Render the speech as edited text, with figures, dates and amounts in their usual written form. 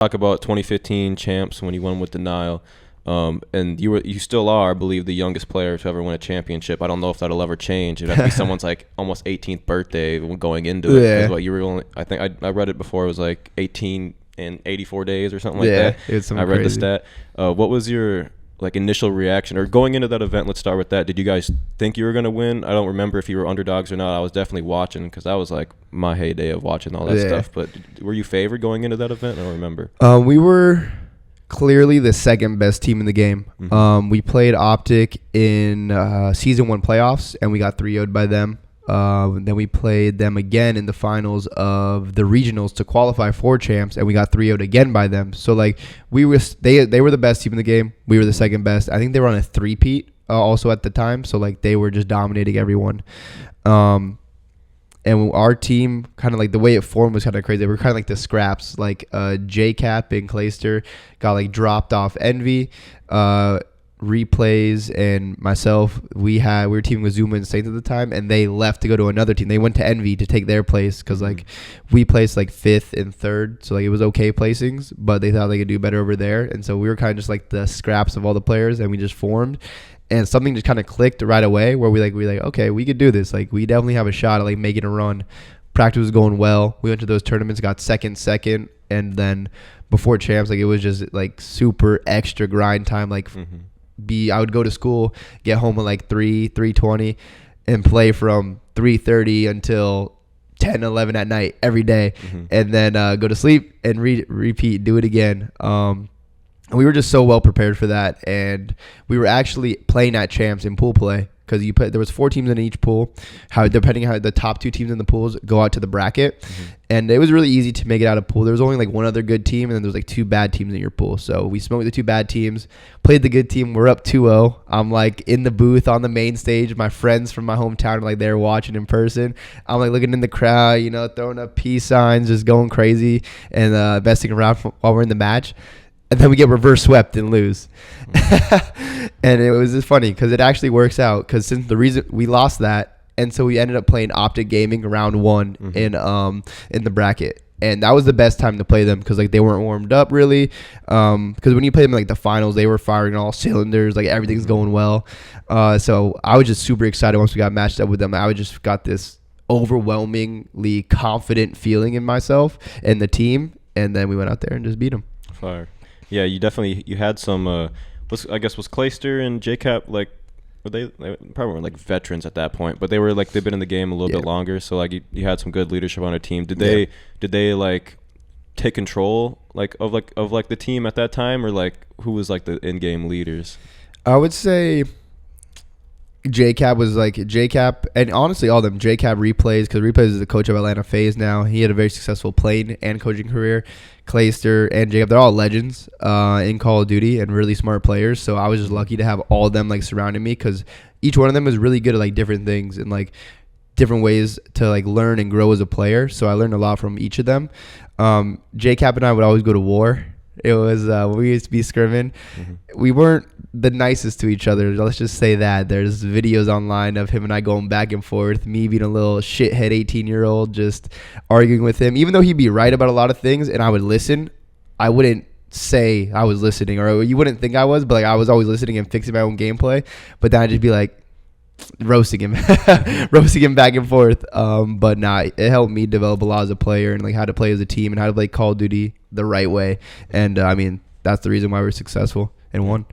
talk about 2015 champs when you won with the Nile. And you still are, I believe, the youngest player to ever win a championship. I don't know if that'll ever change. It'd have to be someone's like almost 18th birthday going into it. Yeah. What you were only, I think I read it before. It was like 18 and 84 days or something like Yeah, that. it's I read crazy. the stat. What was your like initial reaction or going into that event? Let's start with that. Did you guys think you were gonna win? I don't remember if you were underdogs or not. I was definitely watching because that was like my heyday of watching all that Yeah. stuff. But were you favored going into that event? I don't remember. We were clearly the second best team in the game. Mhm. We played Optic in season 1 playoffs, and we got 3-0'd by them. Then we played them again in the finals of the regionals to qualify for champs, and we got 3-0'd again by them. So like they were the best team in the game. We were the second best. I think they were on a three-peat also at the time. So like they were just dominating everyone. And our team, kind of like the way it formed was kind of crazy. We were kind of like the scraps. Like J-Cap and Clayster got like dropped off Envy. Replays and myself, we were teaming with Zuma and Saints at the time, and they left to go to another team. They went to Envy to take their place because like we placed like 5th and 3rd, so like it was okay placings, but they thought they could do better over there, and so we were kind of just like the scraps of all the players, and we just formed, and something just kind of clicked right away where we like okay, we could do this. Like we definitely have a shot at like making a run. Practice was going well. We went to those tournaments, got second, and then before champs, like it was just like super extra grind time. Like I would go to school, get home at like 3:20, and play from 3:30 until 10, 11 at night every day, and then go to sleep and repeat, do it again. And we were just so well prepared for that, and we were actually playing at champs in pool play because there was 4 teams in each pool. Depending how the top 2 teams in the pools go out to the bracket, and it was really easy to make it out of pool. There was only like one other good team, and then there was like 2 bad teams in your pool. So we smoked the 2 bad teams, played the good team. We're up 2-0. I'm like in the booth on the main stage. My friends from my hometown are like there watching in person. I'm like looking in the crowd, throwing up peace signs, just going crazy and besting around while we're in the match. And then we get reverse swept and lose. And it was just funny because it actually works out because since the reason we lost that, and so we ended up playing Optic Gaming round 1 in the bracket. And that was the best time to play them because like they weren't warmed up really. Because when you play them in like the finals, they were firing all cylinders, like everything's going well. So I was just super excited once we got matched up with them. I just got this overwhelmingly confident feeling in myself and the team. And then we went out there and just beat them. Fire. Yeah, you had some. Was Clayster and J-Cap like? They probably weren't like veterans at that point, but they were like they've been in the game a little bit longer. So like you had some good leadership on our team. Did they like take control of the team at that time, or like who was like the in-game leaders? I would say J-Cap was like J-Cap, and honestly all of them. J-Cap replays because replays is the coach of Atlanta FaZe now. He had a very successful playing and coaching career. Clayster and J-Cap, they're all legends in Call of Duty and really smart players. So I was just lucky to have all of them like surrounding me because each one of them is really good at like different things and like different ways to like learn and grow as a player. So I learned a lot from each of them. J-Cap and I would always go to war. It was we used to be scrimming. We weren't the nicest to each other. Let's just say that. There's videos online of him and I going back and forth, me being a little shithead 18-year-old, just arguing with him. Even though he'd be right about a lot of things and I would listen, I wouldn't say I was listening, or you wouldn't think I was, but like I was always listening and fixing my own gameplay. But then I'd just be like roasting him back and forth. But nah, it helped me develop a lot as a player and like how to play as a team and how to play Call of Duty the right way. And I mean, that's the reason why we're successful and won.